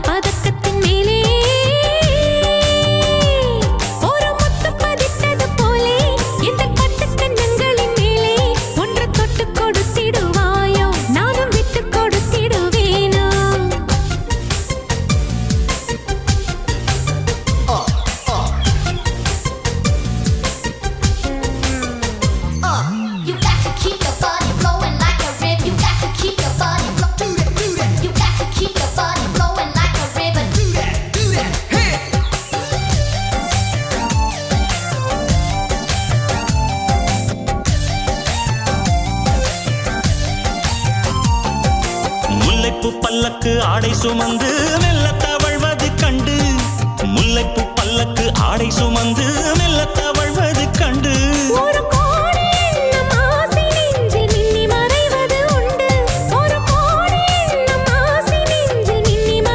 பதக்கத்தின் மேலே ஒரு முத்து பதித்தது போலே இந்த பட்டு கண்ணங்களின் மேலே ஒன்று தொட்டு கொடுத்திடுவாயோ நானும் விட்டு கொடுத்திடுவேனோ You got to keep your body flowing like a river. You got to keep your body flowing. You got to keep your body flowing like a river. Do that, hey. முல்லைப்பூ பல்லக்கு ஆடை சுமந்து மெல்ல தவழ்வது கண்டு முல்லைப்பூ பல்லக்கு ஆடை சுமந்து